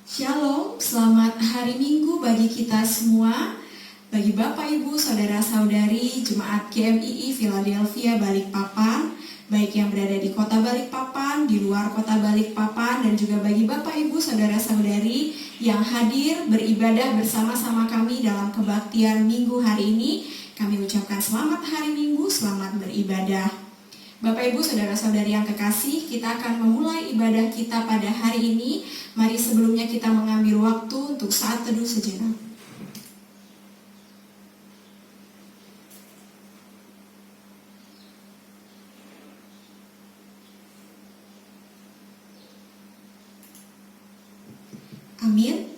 Shalom, selamat hari Minggu bagi kita semua, bagi Bapak, Ibu, Saudara-saudari, Jemaat GMII Philadelphia Balikpapan, baik yang berada di kota Balikpapan, di luar kota Balikpapan, dan juga bagi Bapak, Ibu, Saudara-saudari yang hadir beribadah bersama-sama kami dalam kebaktian Minggu hari ini. Kami ucapkan selamat hari Minggu, selamat beribadah. Bapak, Ibu, Saudara-saudari yang kekasih, kita akan memulai ibadah kita pada hari ini. Mari sebelumnya kita mengambil waktu untuk saat teduh sejenak. Amin.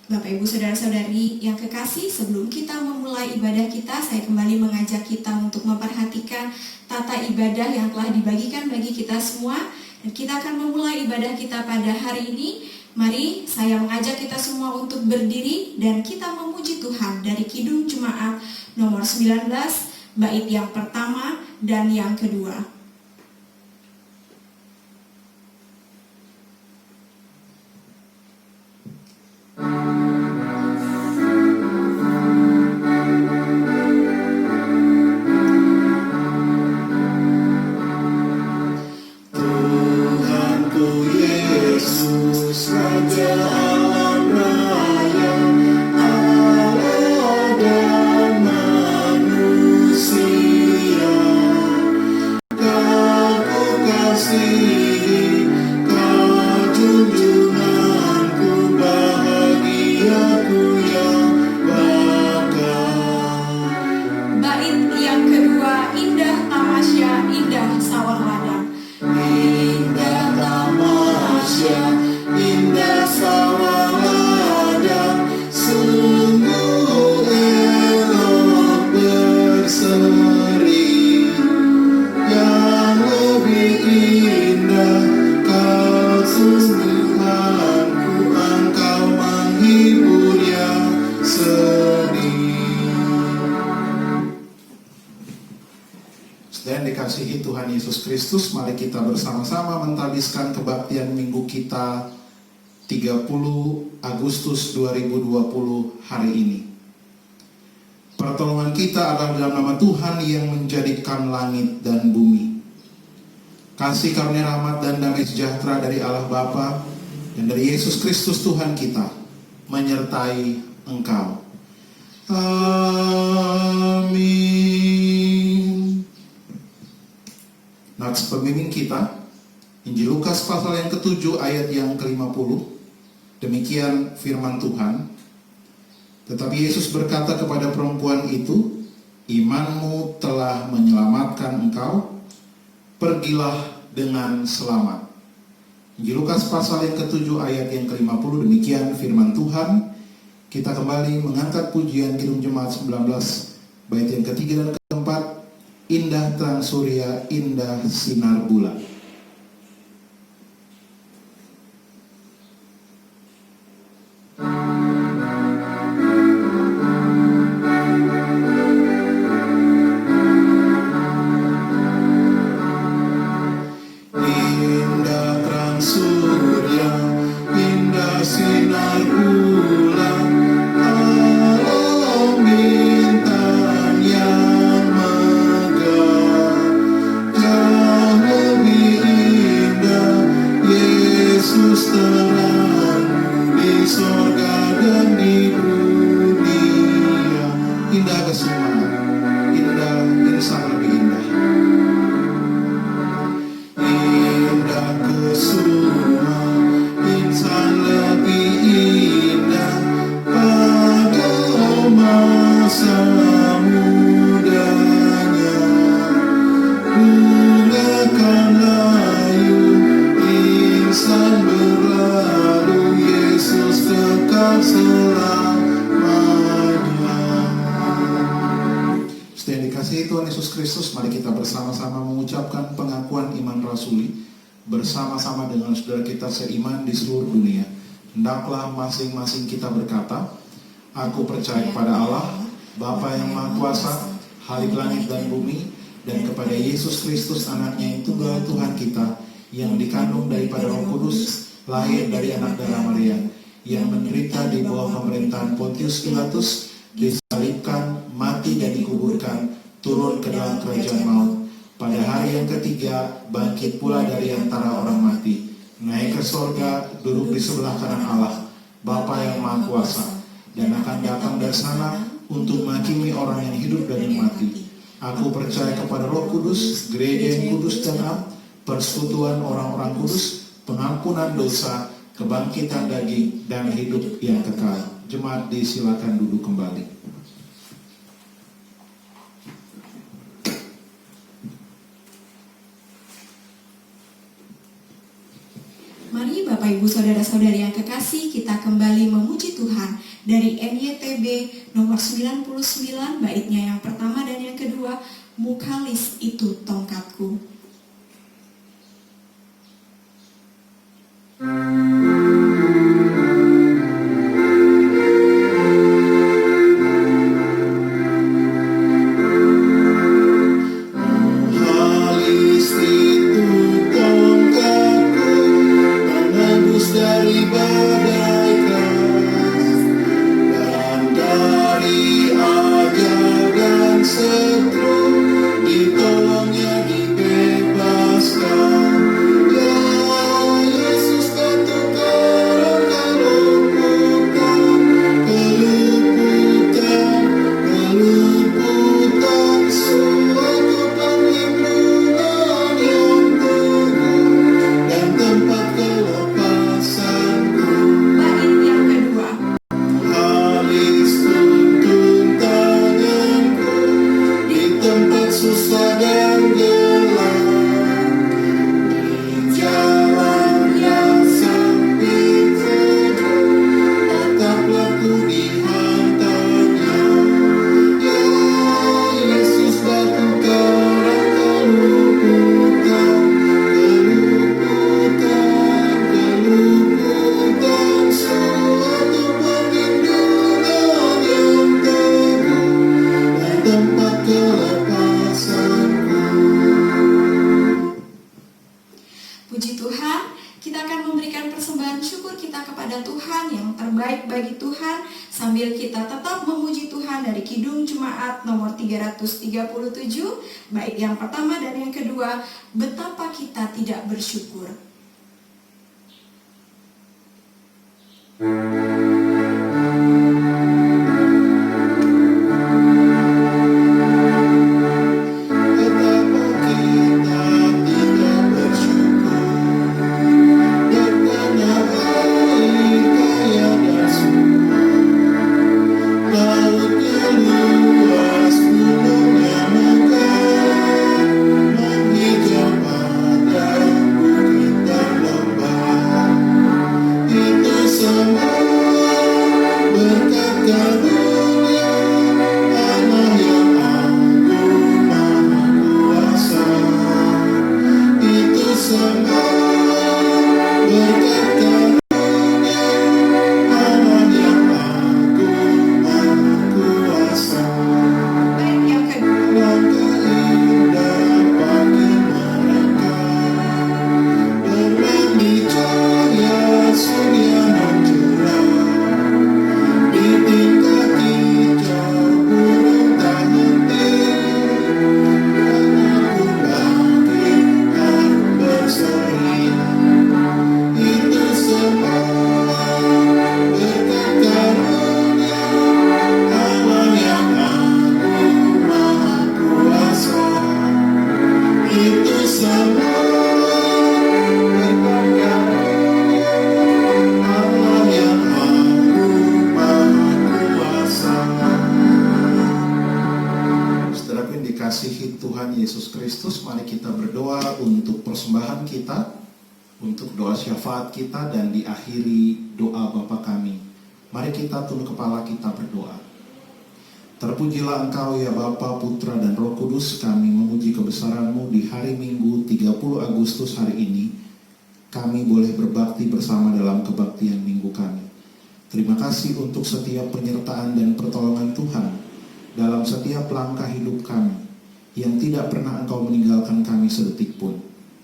Bapak, Ibu, Saudara-saudari yang kekasih, sebelum kita memulai ibadah kita, saya kembali mengajak kita untuk memperhatikan tata ibadah yang telah dibagikan bagi kita semua. Dan kita akan memulai ibadah kita pada hari ini. Mari saya mengajak kita semua untuk berdiri dan kita memuji Tuhan dari Kidung Jemaat nomor 19, bait yang pertama dan yang kedua. Dikasihi Tuhan Yesus Kristus, mari kita bersama-sama mentabiskan kebaktian minggu kita 30 Agustus 2020 hari ini. Pertolongan kita adalah dalam nama Tuhan yang menjadikan langit dan bumi. Kasih karunia rahmat dan damai sejahtera dari Allah Bapa dan dari Yesus Kristus Tuhan kita menyertai engkau. Amin. Nats pembimbing kita, Injil Lukas pasal yang ke-7 ayat yang ke-50. Demikian firman Tuhan. Tetapi Yesus berkata kepada perempuan itu, imanmu telah menyelamatkan engkau, pergilah dengan selamat. Injil Lukas pasal yang ke-7 ayat yang ke-50. Demikian firman Tuhan. Kita kembali mengangkat pujian Kidung Jemaat 19, bait yang ketiga dan keempat. Indah terang surya, indah sinar bulan. Indah terang surya, indah sinar bulan. Oh, bintang yang Yesus terang di sorga dan di dunia. Indah kesemuanya, indah, insan lebih indah. Indah kesemua, insan lebih indah. Pada masa mudanya, gunakan layu insan berlalu, Yesus kekal selamanya. Setelah dikasihi Tuhan Yesus Kristus, mari kita bersama-sama mengucapkan pengakuan iman rasuli bersama-sama dengan saudara kita seiman di seluruh dunia. Hendaklah masing-masing kita berkata, aku percaya kepada Allah, Bapa yang Maha Kuasa, Khalik langit dan bumi, dan kepada Yesus Kristus anaknya yang tunggal Tuhan kita, yang dikandung daripada Roh Kudus, lahir dari anak darah Maria, yang menderita di bawah pemerintahan Pontius Pilatus, disalibkan, mati dan dikuburkan, turun ke dalam kerajaan maut. Pada hari yang ketiga, bangkit pula dari antara orang mati, naik ke sorga, duduk di sebelah kanan Allah, Bapa yang Maha Kuasa, dan akan datang dari sana untuk menghakimi orang yang hidup dan yang mati. Aku percaya kepada Roh Kudus, gereja yang kudus dan am, persekutuan orang-orang kudus, pengampunan dosa, kebangkitan daging, dan hidup yang kekal. Jemaat disilakan duduk kembali. Mari Bapak Ibu Saudara-saudari yang kekasih, kita kembali memuji Tuhan dari NYTB nomor 99, baitnya yang pertama dan yang kedua, Mukalis itu tongkatku. Puji Tuhan, kita akan memberikan persembahan syukur kita kepada Tuhan yang terbaik bagi Tuhan sambil kita tetap memuji Tuhan dari Kidung Jemaat nomor 337, bait yang pertama dan yang kedua, betapa kita tidak bersyukur. Dikasihi Tuhan Yesus Kristus, mari kita berdoa untuk persembahan kita, untuk doa syafaat kita, dan diakhiri doa Bapa kami. Mari kita tunduk kepala, kita berdoa. Terpujilah Engkau ya Bapa, Putra, dan Roh Kudus. Kami memuji kebesaran-Mu di hari Minggu 30 Agustus hari ini. Kami boleh berbakti bersama dalam kebaktian minggu kami. Terima kasih untuk setiap penyertaan dan pertolongan Tuhan dalam setiap langkah hidup kami, yang tidak pernah Engkau meninggalkan kami sedetik pun.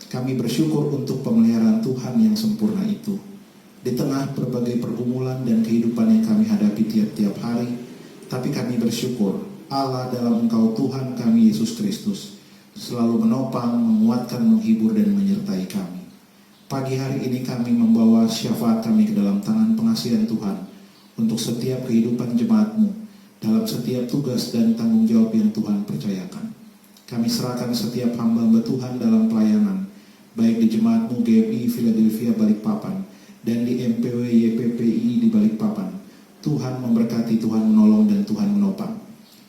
Kami bersyukur untuk pemeliharaan Tuhan yang sempurna itu. Di tengah berbagai pergumulan dan kehidupan yang kami hadapi tiap-tiap hari, tapi kami bersyukur Allah dalam Engkau Tuhan kami Yesus Kristus selalu menopang, menguatkan, menghibur, dan menyertai kami. Pagi hari ini kami membawa syafaat kami ke dalam tangan pengasihan Tuhan untuk setiap kehidupan jemaat-Mu dalam setiap tugas dan tanggung jawab yang Tuhan percayakan. Kami serahkan setiap hamba-hamba Tuhan dalam pelayanan, baik di jemaat-Mu GMI Philadelphia Balikpapan dan di MPW YPPI di Balikpapan. Tuhan memberkati, Tuhan menolong, dan Tuhan menopang.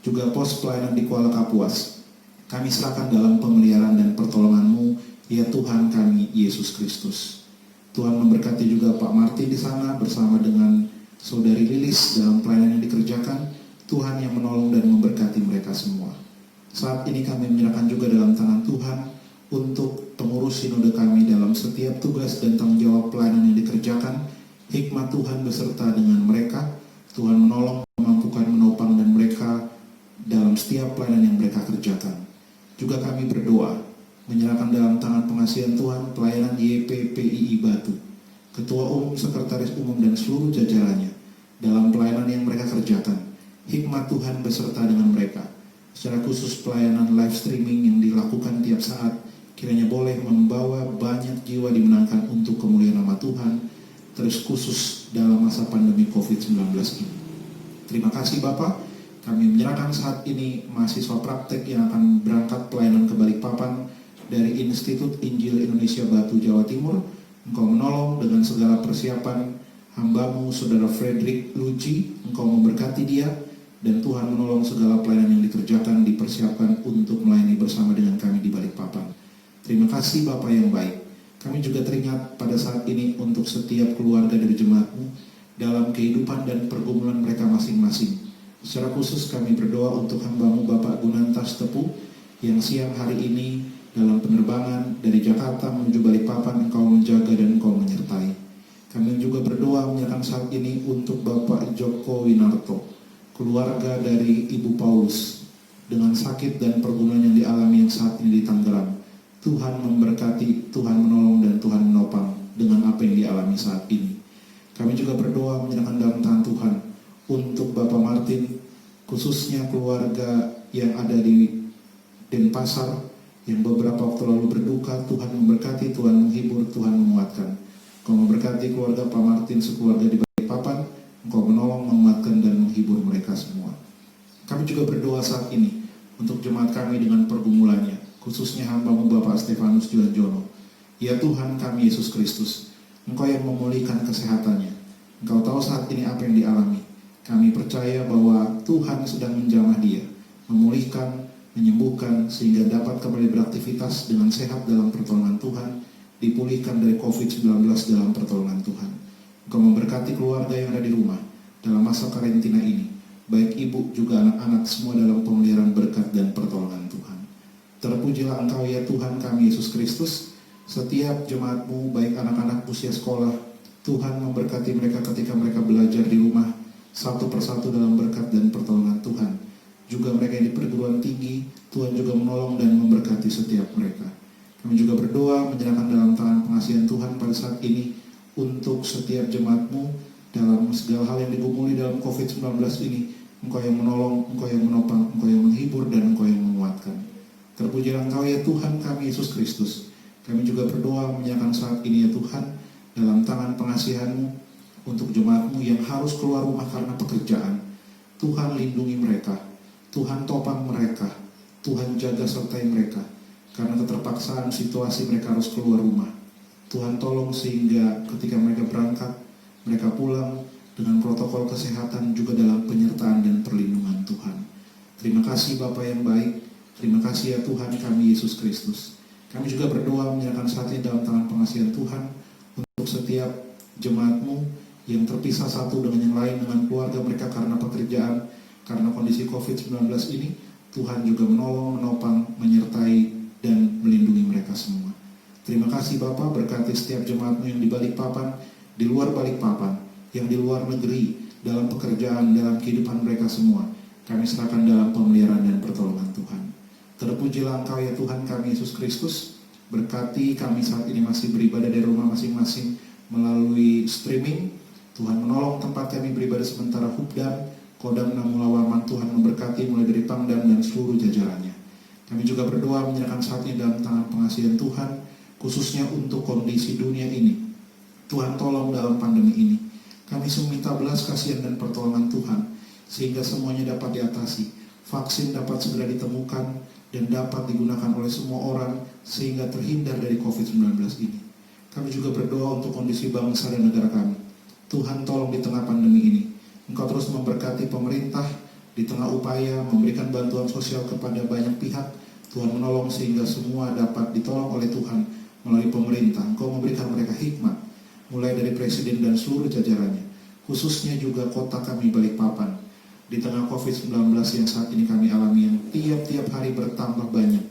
Juga pos pelayanan di Kuala Kapuas, kami serahkan dalam pemeliharaan dan pertolongan-Mu, ya Tuhan kami Yesus Kristus. Tuhan memberkati juga Pak Martin di sana bersama dengan Saudari Lilis dalam pelayanan yang dikerjakan. Tuhan yang menolong dan memberkati mereka semua. Saat ini kami menyerahkan juga dalam tangan Tuhan untuk pengurus sinode kami dalam setiap tugas dan tanggung jawab pelayanan yang dikerjakan. Hikmat Tuhan beserta dengan mereka. Tuhan menolong, memampukan, menopang, dan mereka dalam setiap pelayanan yang mereka kerjakan. Juga kami berdoa, menyerahkan dalam tangan pengasihan Tuhan pelayanan YPPII Batu, Ketua Umum, Sekretaris Umum, dan seluruh jajarannya dalam pelayanan yang mereka kerjakan. Hikmat Tuhan beserta dengan mereka. Secara khusus pelayanan live streaming yang dilakukan tiap saat, kiranya boleh membawa banyak jiwa dimenangkan untuk kemuliaan nama Tuhan, terus khusus dalam masa pandemi COVID-19 ini. Terima kasih Bapak, kami menyerahkan saat ini mahasiswa praktek yang akan berangkat pelayanan ke Balikpapan dari Institut Injil Indonesia Batu, Jawa Timur. Engkau menolong dengan segala persiapan hamba-Mu, Saudara Frederick Luci. Engkau memberkati dia, dan Tuhan menolong segala pelayanan yang dikerjakan, dipersiapkan untuk melayani bersama dengan kami di Balikpapan. Terima kasih Bapak yang baik. Kami juga teringat pada saat ini untuk setiap keluarga dari jemaat-Mu dalam kehidupan dan pergumulan mereka masing-masing. Secara khusus kami berdoa untuk hamba-Mu Bapak Gunantas Tepu yang siang hari ini dalam penerbangan dari Jakarta menuju Balikpapan. Engkau menjaga dan Engkau menyertai. Kami juga berdoa menyerahkan saat ini untuk Bapak Joko Winarto, keluarga dari Ibu Paulus dengan sakit dan pergumulan yang dialami yang saat ini di Tangerang. Tuhan memberkati, Tuhan menolong, dan Tuhan menopang dengan apa yang dialami saat ini. Kami juga berdoa menyerahkan dalam tangan Tuhan untuk Bapak Martin, khususnya keluarga yang ada di Denpasar yang beberapa waktu lalu berduka. Tuhan memberkati, Tuhan menghibur, Tuhan menguatkan. Engkau memberkati keluarga Pak Martin sekeluarga di Balikpapan. Engkau menolong, menguatkan, dan menghibur mereka semua. Kami juga berdoa saat ini untuk jemaat kami dengan pergumulannya, khususnya hamba-Mu Bapak Stefanus Juanjono. Ya Tuhan kami Yesus Kristus, Engkau yang memulihkan kesehatannya. Engkau tahu saat ini apa yang dialami. Kami percaya bahwa Tuhan sedang menjamah dia, memulihkan, menyembuhkan, sehingga dapat kembali beraktivitas dengan sehat dalam pertolongan Tuhan, dipulihkan dari COVID-19 dalam pertolongan Tuhan. Engkau memberkati keluarga yang ada di rumah dalam masa karantina ini, baik ibu juga anak-anak semua dalam pemeliharaan berkat dan pertolongan Tuhan. Terpujilah Engkau ya Tuhan kami Yesus Kristus. Setiap jemaat-Mu, baik anak-anak usia sekolah, Tuhan memberkati mereka ketika mereka belajar di rumah, satu persatu dalam berkat dan pertolongan Tuhan. Juga mereka yang di perguruan tinggi, Tuhan juga menolong dan memberkati setiap mereka. Kami juga berdoa menyerahkan dalam tangan pengasihan Tuhan pada saat ini untuk setiap jemaat-Mu dalam segala hal yang digumuli dalam COVID-19 ini. Engkau yang menolong, Engkau yang menopang, Engkau yang menghibur, dan Engkau yang menguatkan. Terpujilah Engkau ya Tuhan kami Yesus Kristus. Kami juga berdoa menyerahkan saat ini ya Tuhan dalam tangan pengasihan-Mu untuk jemaat-Mu yang harus keluar rumah karena pekerjaan. Tuhan lindungi mereka, Tuhan topang mereka, Tuhan jaga sertai mereka. Karena keterpaksaan situasi mereka harus keluar rumah, Tuhan tolong sehingga ketika mereka berangkat, mereka pulang dengan protokol kesehatan juga dalam penyertaan dan perlindungan Tuhan. Terima kasih Bapa yang baik, terima kasih ya Tuhan kami Yesus Kristus. Kami juga berdoa menyerahkan saat ini dalam tangan pengasihan Tuhan untuk setiap jemaat-Mu yang terpisah satu dengan yang lain, dengan keluarga mereka karena pekerjaan, karena kondisi COVID-19 ini. Tuhan juga menolong, menopang, menyertai, dan melindungi mereka semua. Terima kasih Bapa, berkati setiap jemaat-Mu yang di Balikpapan, di luar Balikpapan, yang di luar negeri, dalam pekerjaan, dalam kehidupan mereka semua. Kami serahkan dalam pemeliharaan dan pertolongan Tuhan. Terpujilah Engkau ya Tuhan kami Yesus Kristus. Berkati kami saat ini masih beribadah dari rumah masing-masing. melalui streaming. Tuhan menolong tempat kami beribadah sementara Hubdan, Kodam Namulawaman. Tuhan memberkati mulai dari Pangdam dan seluruh jajarannya. Kami juga berdoa menyerahkan saat ini dalam tangan pengasihan Tuhan, khususnya untuk kondisi dunia ini. Tuhan tolong dalam pandemi ini. Kami semua minta belas kasihan dan pertolongan Tuhan, sehingga semuanya dapat diatasi. Vaksin dapat segera ditemukan dan dapat digunakan oleh semua orang, sehingga terhindar dari COVID-19 ini. Kami juga berdoa untuk kondisi bangsa dan negara kami. Tuhan tolong di tengah pandemi ini. Engkau terus memberkati pemerintah di tengah upaya memberikan bantuan sosial kepada banyak pihak. Tuhan menolong sehingga semua dapat ditolong oleh Tuhan melalui pemerintah. Engkau memberikan mereka hikmat, mulai dari presiden dan seluruh jajarannya, khususnya juga kota kami Balikpapan. Di tengah COVID-19 yang saat ini kami alami, yang tiap-tiap hari bertambah banyak.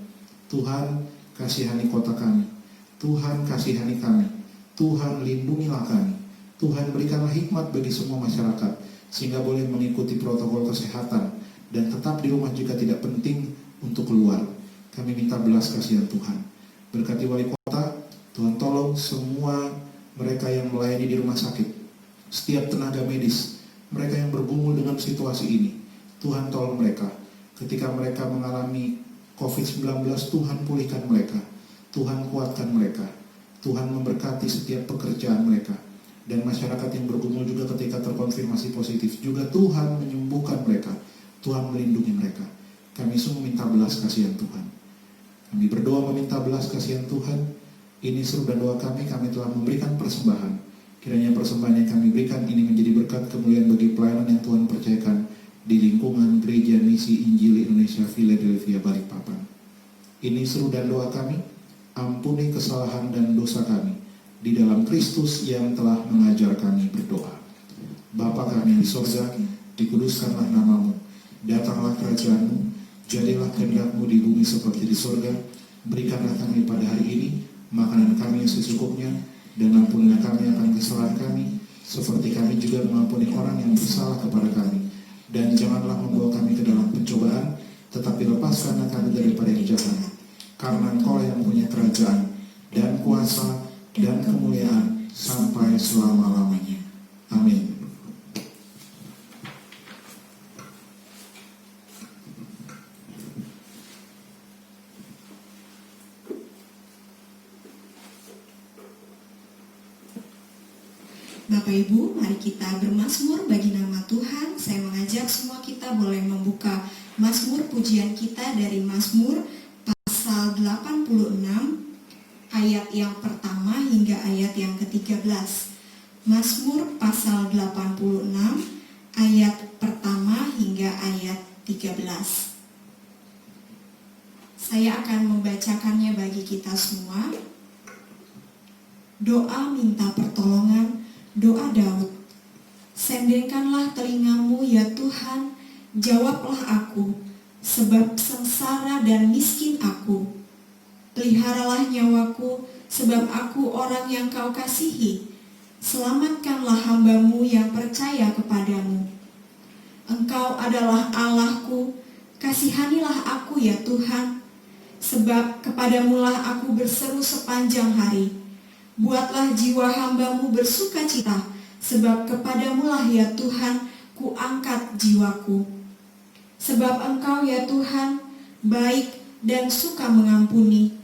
Tuhan kasihani kota kami, Tuhan kasihani kami, Tuhan lindungilah kami. Tuhan berikanlah hikmat bagi semua masyarakat, sehingga boleh mengikuti protokol kesehatan dan tetap di rumah jika tidak penting untuk keluar. Kami minta belas kasihan Tuhan. Berkati wali kota, Tuhan tolong semua mereka yang melayani di rumah sakit, setiap tenaga medis, mereka yang bergumul dengan situasi ini. Tuhan tolong mereka. Ketika mereka mengalami COVID-19, Tuhan pulihkan mereka, Tuhan kuatkan mereka, Tuhan memberkati setiap pekerjaan mereka. Dan masyarakat yang bergumul juga ketika terkonfirmasi positif, juga Tuhan menyembuhkan mereka, Tuhan melindungi mereka. Kami semua minta belas kasihan Tuhan. Kami berdoa meminta belas kasihan Tuhan. Ini seru dan doa kami telah memberikan persembahan. Kiranya persembahan yang kami berikan ini menjadi berkat kemuliaan bagi pelayanan yang Tuhan percayakan di lingkungan Gereja Misi Injil Indonesia Philadelphia Balikpapan. Ini seru dan doa kami. Ampuni kesalahan dan dosa kami di dalam Kristus yang telah mengajar kami berdoa. Bapa kami di sorga, dikuduskanlah namamu, datanglah kerajaanmu, jadilah kehendak-Mu di bumi seperti di sorga. Berikanlah kami pada hari ini makanan kami yang secukupnya, dan ampunilah kami akan kesalahan kami, seperti kami juga mengampuni orang yang bersalah kepada kami. Dan janganlah membawa kami ke dalam pencobaan, tetapi lepaskanlah kami daripada yang jahat. Karena Engkau yang punya kerajaan dan kuasa dan kemuliaan sampai selama-lamanya. Amin. Bapak Ibu, mari kita bermazmur bagi nama Tuhan. Saya mengajak semua kita boleh membuka mazmur pujian kita dari Mazmur pasal 86 ayat yang pertama hingga ayat yang ke-13. Mazmur pasal 86 ayat pertama hingga ayat 13. Saya akan membacakannya bagi kita semua. Doa minta pertolongan, doa Daud. Sendengkanlah telingamu ya Tuhan, jawablah aku, sebab sengsara dan miskin aku. Peliharalah nyawaku, sebab aku orang yang Kau kasihi. Selamatkanlah hamba-Mu yang percaya kepadamu. Engkau adalah Allahku, kasihanilah aku ya Tuhan. Sebab kepadamu-lah aku berseru sepanjang hari. Buatlah jiwa hamba-Mu bersuka cita, sebab kepadamu-lah ya Tuhan ku angkat jiwaku. Sebab Engkau ya Tuhan baik dan suka mengampuni,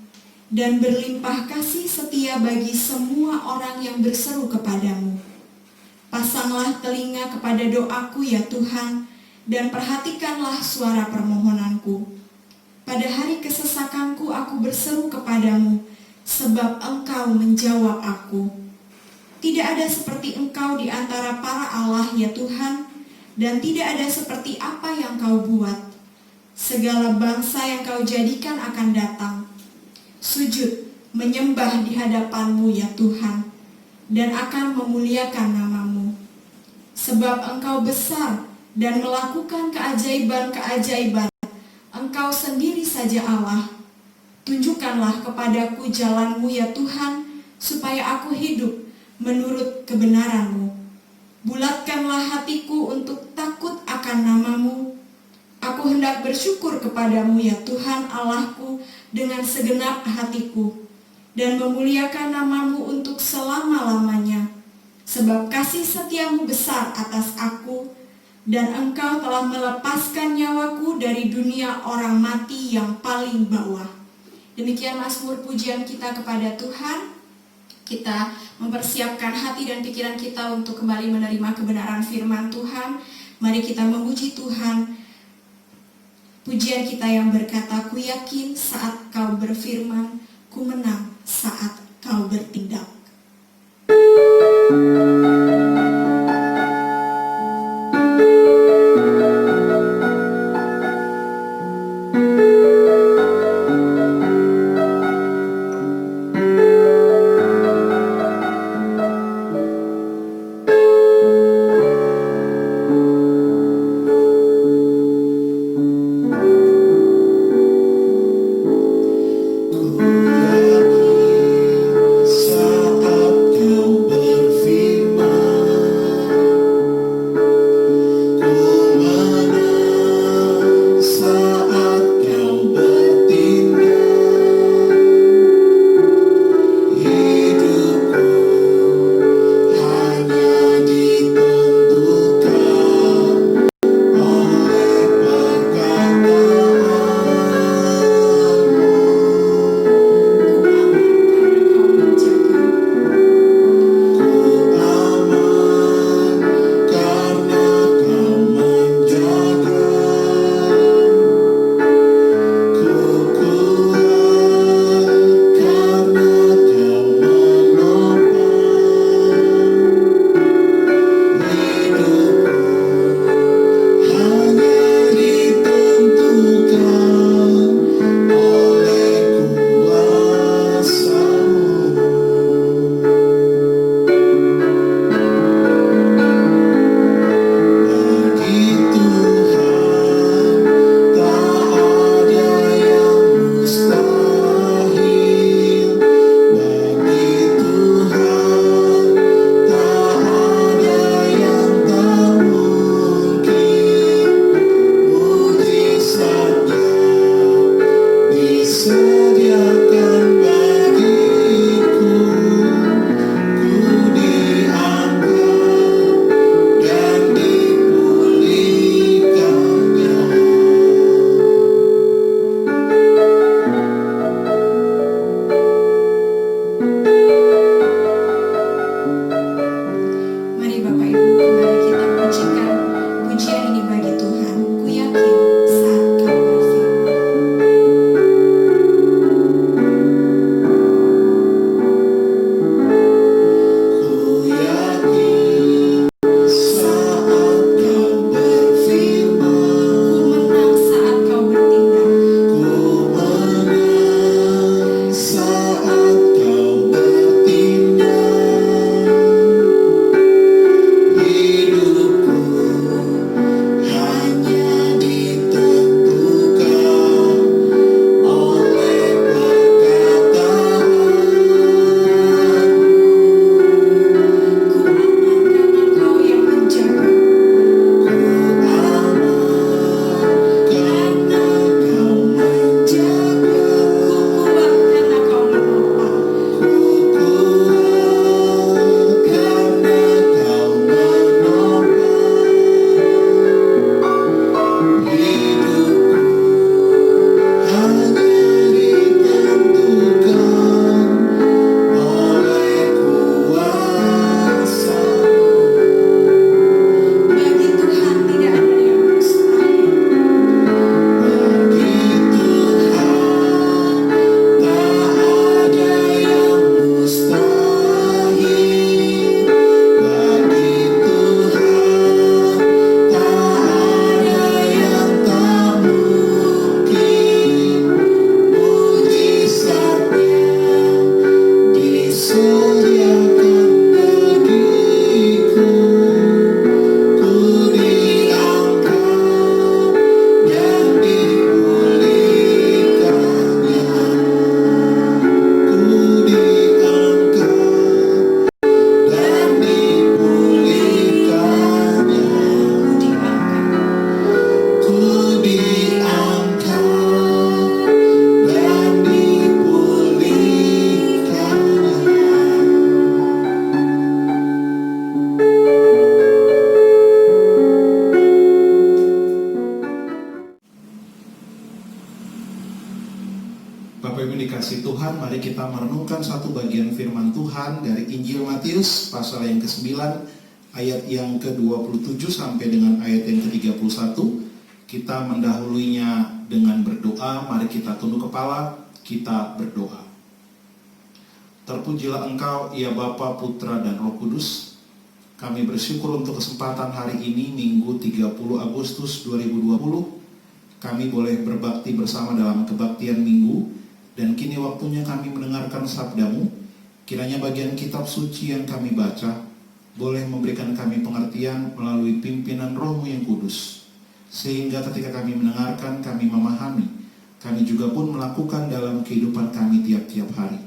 dan berlimpah kasih setia bagi semua orang yang berseru kepadamu. Pasanglah telinga kepada doaku ya Tuhan, dan perhatikanlah suara permohonanku. Pada hari kesesakanku aku berseru kepadamu, sebab Engkau menjawab aku. Tidak ada seperti Engkau di antara para Allah ya Tuhan, dan tidak ada seperti apa yang Kau buat. Segala bangsa yang Kau jadikan akan datang, sujud menyembah di hadapan-Mu ya Tuhan, dan akan memuliakan nama-Mu. Sebab Engkau besar dan melakukan keajaiban-keajaiban. Engkau sendiri saja Allah. Tunjukkanlah kepadaku jalan-Mu ya Tuhan, supaya aku hidup menurut kebenaran-Mu. Bulatkanlah hatiku untuk takut akan nama-Mu. Aku hendak bersyukur kepadamu ya Tuhan Allahku dengan segenap hatiku, dan memuliakan nama-Mu untuk selama-lamanya. sebab kasih setiamu besar atas aku, dan engkau telah melepaskan nyawaku dari dunia orang mati yang paling bawah. Demikian mazmur pujian kita kepada Tuhan. Kita mempersiapkan hati dan pikiran kita untuk kembali menerima kebenaran firman Tuhan. Mari kita memuji Tuhan. Pujian kita yang berkata, ku yakin saat kau berfirman, ku menang saat kau bertindak. Ku yakin saat dari Injil Matius pasal yang ke-9 ayat yang ke-27 sampai dengan ayat yang ke-31. Kita mendahuluinya dengan berdoa. Mari kita tunduk kepala, kita berdoa. Terpujilah Engkau, ya Bapa, Putra, dan Roh Kudus. Kami bersyukur untuk kesempatan hari ini, Minggu 30 Agustus 2020. Kami boleh berbakti bersama dalam kebaktian Minggu. Dan kini waktunya kami mendengarkan sabda-Mu. Kiranya bagian kitab suci yang kami baca boleh memberikan kami pengertian melalui pimpinan Roh-Mu yang kudus. Sehingga ketika kami mendengarkan, kami memahami. Kami juga pun melakukan dalam kehidupan kami tiap-tiap hari.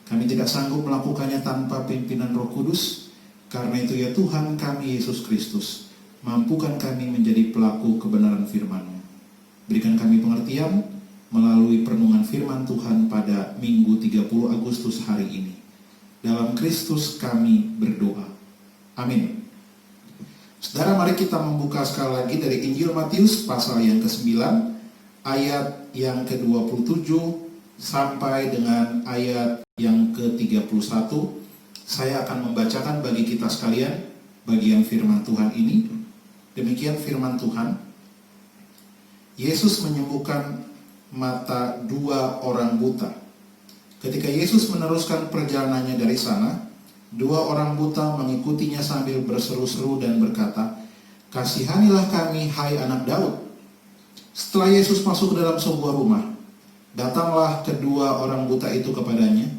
Kami tidak sanggup melakukannya tanpa pimpinan Roh Kudus. Karena itu ya Tuhan kami Yesus Kristus, mampukan kami menjadi pelaku kebenaran firman-Mu. Berikan kami pengertian melalui perenungan firman Tuhan pada Minggu 30 Agustus hari ini. Dalam Kristus kami berdoa. Amin. Saudara, mari kita membuka sekali lagi dari Injil Matius pasal yang ke-9 ayat yang ke-27 sampai dengan ayat yang ke-31. Saya akan membacakan bagi kita sekalian bagian firman Tuhan ini. Demikian firman Tuhan. Yesus menyembuhkan mata 2 orang buta. Ketika Yesus meneruskan perjalanannya dari sana, 2 orang buta mengikutinya sambil berseru-seru dan berkata, "Kasihanilah kami, hai anak Daud." Setelah Yesus masuk ke dalam sebuah rumah, datanglah kedua orang buta itu kepadanya,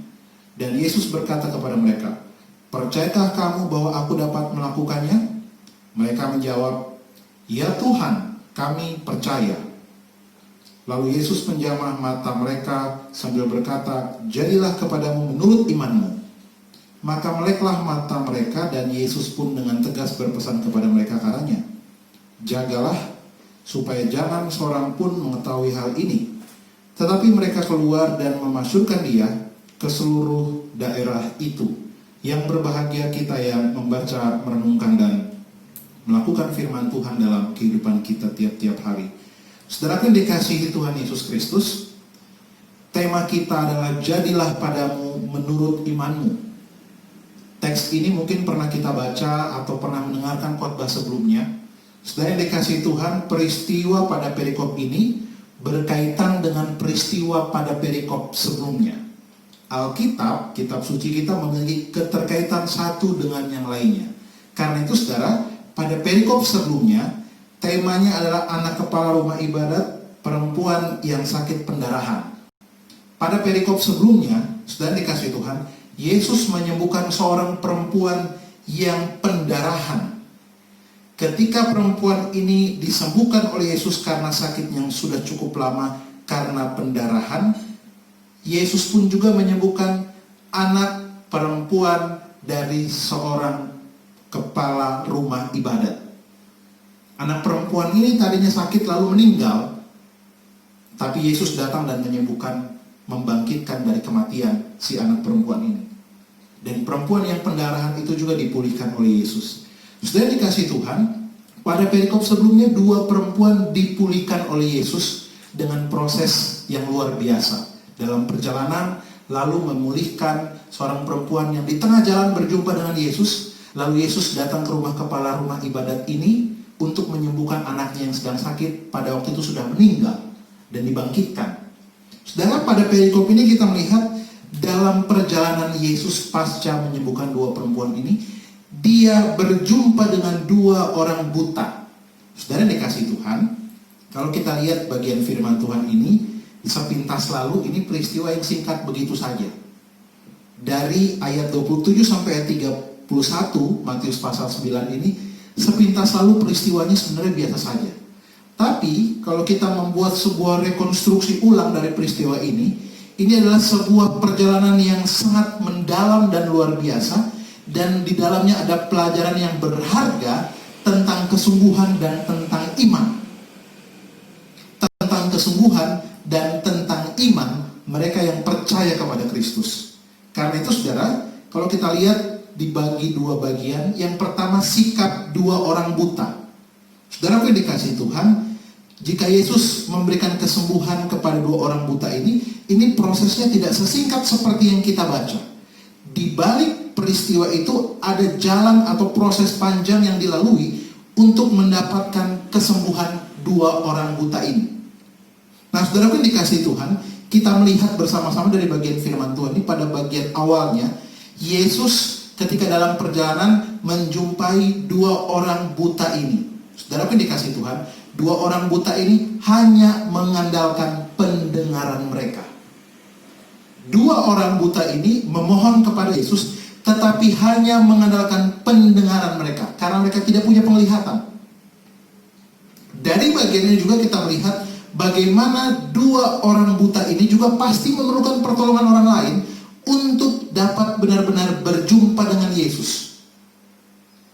dan Yesus berkata kepada mereka, "Percayakah kamu bahwa aku dapat melakukannya?" Mereka menjawab, "Ya Tuhan, kami percaya." Lalu Yesus menjamah mata mereka sambil berkata, "Jadilah kepadamu menurut imanmu." Maka meleklah mata mereka, dan Yesus pun dengan tegas berpesan kepada mereka katanya, "Jagalah supaya jangan seorang pun mengetahui hal ini." Tetapi mereka keluar dan memasyurkan dia ke seluruh daerah itu. Yang berbahagia kita yang membaca, merenungkan, dan melakukan firman Tuhan dalam kehidupan kita tiap-tiap hari. Saudara yang dikasihi Tuhan Yesus Kristus, tema kita adalah jadilah padamu menurut imanmu. Teks ini mungkin pernah kita baca atau pernah mendengarkan khotbah sebelumnya. Saudara yang dikasihi Tuhan, peristiwa pada perikop ini berkaitan dengan peristiwa pada perikop sebelumnya. Alkitab, kitab suci kita memiliki keterkaitan satu dengan yang lainnya. Karena itu saudara, pada perikop sebelumnya, temanya adalah anak kepala rumah ibadat perempuan yang sakit pendarahan. Pada perikop sebelumnya, saudara dikasih Tuhan, Yesus menyembuhkan seorang perempuan yang pendarahan. Ketika perempuan ini disembuhkan oleh Yesus karena sakit yang sudah cukup lama karena pendarahan, Yesus pun juga menyembuhkan anak perempuan dari seorang kepala rumah ibadat. Anak perempuan ini tadinya sakit lalu meninggal, tapi Yesus datang dan menyembuhkan, membangkitkan dari kematian si anak perempuan ini. Dan perempuan yang pendarahan itu juga dipulihkan oleh Yesus. Sudah dikasih Tuhan, pada perikop sebelumnya 2 perempuan dipulihkan oleh Yesus dengan proses yang luar biasa. Dalam perjalanan lalu memulihkan seorang perempuan yang di tengah jalan berjumpa dengan Yesus. Lalu Yesus datang ke rumah kepala rumah ibadat ini untuk menyembuhkan anaknya yang sedang sakit, pada waktu itu sudah meninggal, dan dibangkitkan. Sedangkan pada perikop ini kita melihat dalam perjalanan Yesus pasca menyembuhkan 2 perempuan ini, dia berjumpa dengan 2 orang buta. Saudara dikasih Tuhan, kalau kita lihat bagian firman Tuhan ini, sepintas lalu ini peristiwa yang singkat begitu saja. Dari ayat 27 sampai ayat 31, Matius pasal 9 ini, sepintas lalu peristiwanya sebenarnya biasa saja. Tapi kalau kita membuat sebuah rekonstruksi ulang dari peristiwa ini adalah sebuah perjalanan yang sangat mendalam dan luar biasa, dan di dalamnya ada pelajaran yang berharga tentang kesungguhan dan tentang iman. Tentang kesungguhan dan tentang iman mereka yang percaya kepada Kristus. Karena itu saudara, kalau kita lihat dibagi 2 bagian. Yang pertama, sikap 2 orang buta. Saudara yang dikasih Tuhan, jika Yesus memberikan kesembuhan kepada 2 orang buta ini prosesnya tidak sesingkat seperti yang kita baca. Di di balik peristiwa itu ada jalan atau proses panjang yang dilalui untuk mendapatkan kesembuhan dua orang buta ini. Nah, saudaraku yang dikasihi Tuhan, kita melihat bersama-sama dari bagian firman Tuhan ini pada bagian awalnya, Yesus ketika dalam perjalanan menjumpai dua orang buta ini. Saudaraku yang dikasihi Tuhan, dua orang buta ini hanya mengandalkan pendengaran mereka. Dua orang buta ini memohon kepada Yesus, tetapi hanya mengandalkan pendengaran mereka, karena mereka tidak punya penglihatan. Dari bagian ini juga kita melihat bagaimana dua orang buta ini juga pasti memerlukan pertolongan orang lain untuk dapat benar-benar berjumpa dengan Yesus.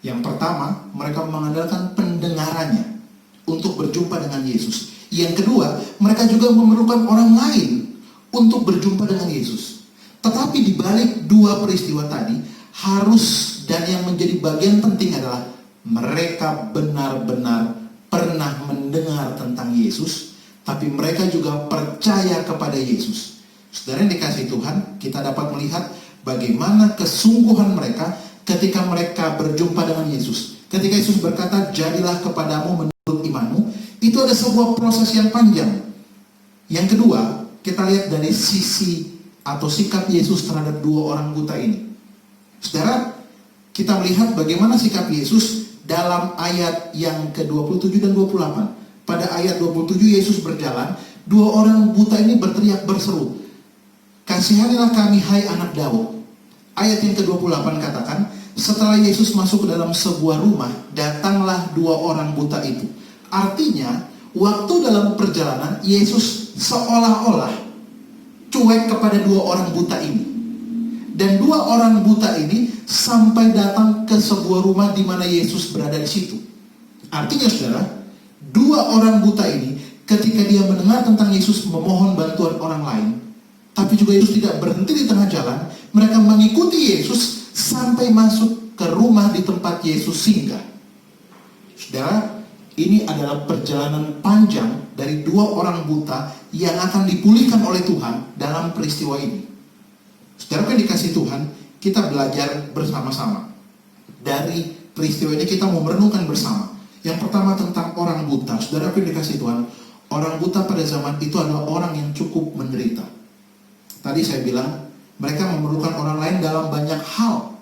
Yang pertama, mereka mengandalkan pendengarannya untuk berjumpa dengan Yesus. Yang kedua, mereka juga memerlukan orang lain untuk berjumpa dengan Yesus. Tetapi di balik dua peristiwa tadi, harus dan yang menjadi bagian penting adalah mereka benar-benar pernah mendengar tentang Yesus, tapi mereka juga percaya kepada Yesus. Saudara yang dikasihi Tuhan, kita dapat melihat bagaimana kesungguhan mereka ketika mereka berjumpa dengan Yesus. Ketika Yesus berkata, "Jadilah kepadamu menurut imanmu," itu ada sebuah proses yang panjang. Yang kedua, kita lihat dari sisi atau sikap Yesus terhadap dua orang buta ini. Saudara, kita melihat bagaimana sikap Yesus dalam ayat yang ke-27 dan 28. Pada ayat 27 Yesus berjalan, dua orang buta ini berteriak berseru, "Kasihanilah kami, hai anak Daud." Ayat yang ke-28 katakan, setelah Yesus masuk ke dalam sebuah rumah, datanglah dua orang buta itu. Artinya, waktu dalam perjalanan Yesus seolah-olah cuek kepada dua orang buta ini. Dan dua orang buta ini sampai datang ke sebuah rumah di mana Yesus berada di situ. Artinya saudara, dua orang buta ini ketika dia mendengar tentang Yesus memohon bantuan orang lain, tapi juga Yesus tidak berhenti di tengah jalan, mereka mengikuti Yesus sampai masuk ke rumah di tempat Yesus singgah. Saudara, ini adalah perjalanan panjang dari dua orang buta yang akan dipulihkan oleh Tuhan dalam peristiwa ini. Saudara yang dikasihi Tuhan, kita belajar bersama-sama. Dari peristiwa ini kita mau merenungkan bersama. Yang pertama tentang orang buta. Saudara yang dikasihi Tuhan, orang buta pada zaman itu adalah orang yang cukup menderita. Tadi saya bilang, mereka memerlukan orang lain dalam banyak hal.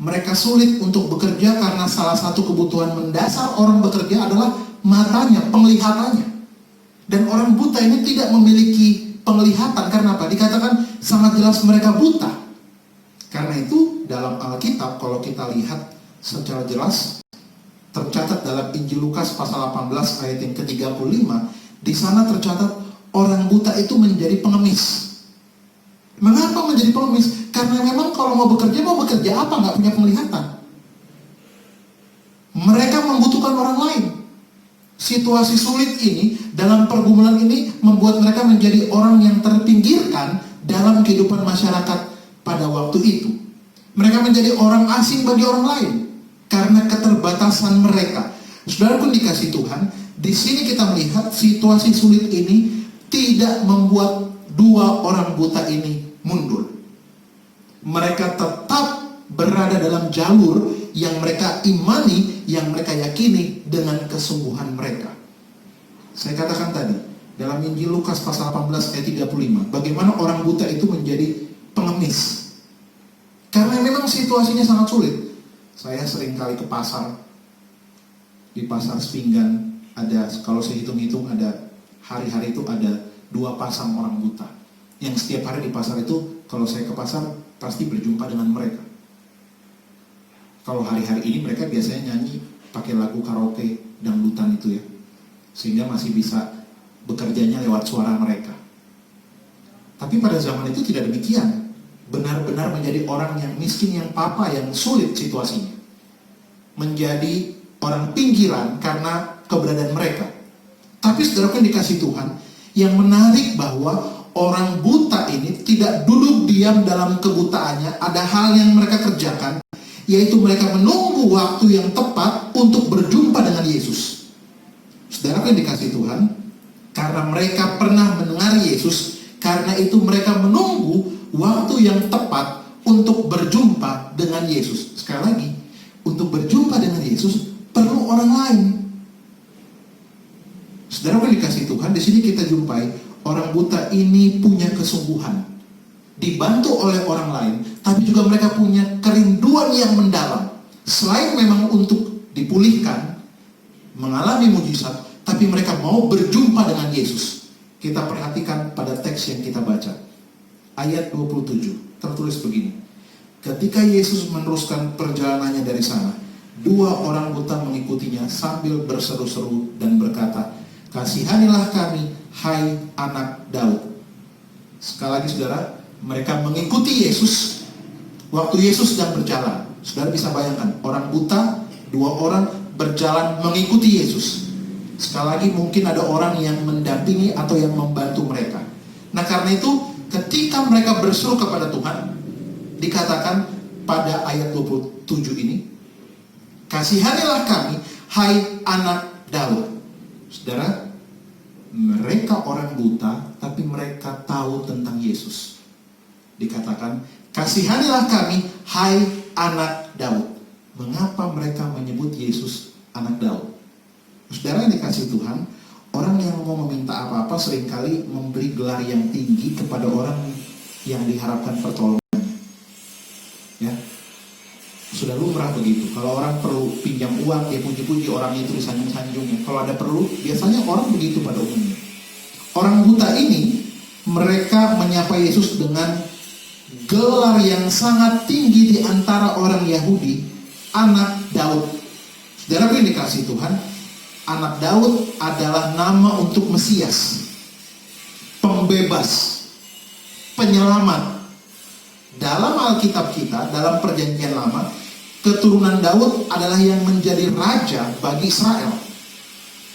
Mereka sulit untuk bekerja karena salah satu kebutuhan mendasar orang bekerja adalah matanya, penglihatannya. Dan orang buta ini tidak memiliki penglihatan. Karena apa? Dikatakan sangat jelas mereka buta. Karena itu dalam Alkitab kalau kita lihat secara jelas tercatat dalam Injil Lukas pasal 18 ayat yang ke-35, di sana tercatat orang buta itu menjadi pengemis. Mengapa menjadi pengemis? Karena memang kalau mau bekerja apa? Nggak punya penglihatan. Mereka membutuhkan orang lain. Situasi sulit ini, dalam pergumulan ini, membuat mereka menjadi orang yang terpinggirkan dalam kehidupan masyarakat pada waktu itu. Mereka menjadi orang asing bagi orang lain karena keterbatasan mereka. Saudaraku dikasihi Tuhan, di sini kita melihat situasi sulit ini tidak membuat dua orang buta ini mundur. Mereka tetap berada dalam jalur yang mereka imani, yang mereka yakini dengan kesungguhan mereka. Saya katakan tadi, dalam Injil Lukas pasal 18 ayat 35, bagaimana orang buta itu menjadi pengemis. Karena memang situasinya sangat sulit. Saya sering kali ke pasar, di pasar Sepinggan, ada, kalau saya hitung-hitung ada, hari-hari itu ada 2 pasang orang buta. Yang setiap hari di pasar itu, kalau saya ke pasar, pasti berjumpa dengan mereka. Kalau hari-hari ini mereka biasanya nyanyi pakai lagu karaoke dangdutan itu ya, sehingga masih bisa bekerjanya lewat suara mereka. Tapi pada zaman itu tidak demikian. Benar-benar menjadi orang yang miskin, yang papa, yang sulit situasinya. Menjadi orang pinggiran karena keberadaan mereka. Tapi saudara yang dikasihi Tuhan, yang menarik bahwa orang buta ini tidak duduk diam dalam kebutaannya. Ada hal yang mereka kerjakan, yaitu mereka menunggu waktu yang tepat untuk berjumpa dengan Yesus. Saudara yang dikasihi Tuhan, karena mereka pernah mendengar Yesus, karena itu mereka menunggu waktu yang tepat untuk berjumpa dengan Yesus. Sekali lagi, untuk berjumpa dengan Yesus perlu orang lain. Saudara yang dikasih Tuhan, di sini kita jumpai orang buta ini punya kesungguhan, dibantu oleh orang lain, tapi juga mereka punya kerinduan yang mendalam. Selain memang untuk dipulihkan, mengalami mujizat, tapi mereka mau berjumpa dengan Yesus. Kita perhatikan pada teks yang kita baca. Ayat 27, tertulis begini. Ketika Yesus meneruskan perjalanannya dari sana, 2 orang buta mengikutinya sambil berseru-seru dan berkata, "Kasihanilah kami, hai anak Daud." Sekali lagi saudara, mereka mengikuti Yesus waktu Yesus sedang berjalan. Saudara bisa bayangkan, orang buta, 2 orang berjalan mengikuti Yesus. Sekali lagi mungkin ada orang yang mendampingi atau yang membantu mereka. Nah karena itu ketika mereka berseru kepada Tuhan, dikatakan pada ayat 27 ini, "Kasihanilah kami, hai anak Daud." Saudara, mereka orang buta, tapi mereka tahu tentang Yesus. Dikatakan, "Kasihanilah kami, hai anak Daud." Mengapa mereka menyebut Yesus anak Daud? Saudara yang dikasih Tuhan, orang yang mau meminta apa-apa seringkali memberi gelar yang tinggi kepada orang yang diharapkan pertolongan. Ya, sudah lumrah begitu. Kalau orang perlu pinjam uang, dia puji-puji orang itu, disanjung-sanjungnya. Kalau ada perlu, biasanya orang begitu pada umumnya. Orang buta ini, mereka menyapa Yesus dengan gelar yang sangat tinggi di antara orang Yahudi, anak Daud. Saudara yang dikasih Tuhan, anak Daud adalah nama untuk Mesias, pembebas, penyelamat. Dalam Alkitab kita, dalam perjanjian lama, keturunan Daud adalah yang menjadi raja bagi Israel.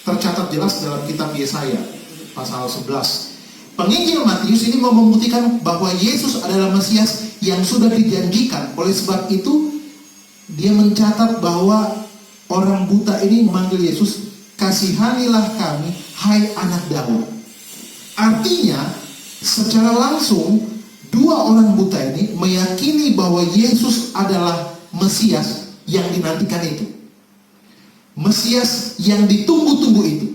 Tercatat jelas dalam kitab Yesaya pasal 11. Penginjil Matius ini mau membuktikan bahwa Yesus adalah Mesias yang sudah dijanjikan. Oleh sebab itu, dia mencatat bahwa orang buta ini memanggil Yesus, "Kasihanilah kami, hai anak Daud." Artinya, secara langsung 2 orang buta ini meyakini bahwa Yesus adalah Mesias yang dinantikan itu. Mesias yang ditunggu-tunggu itu.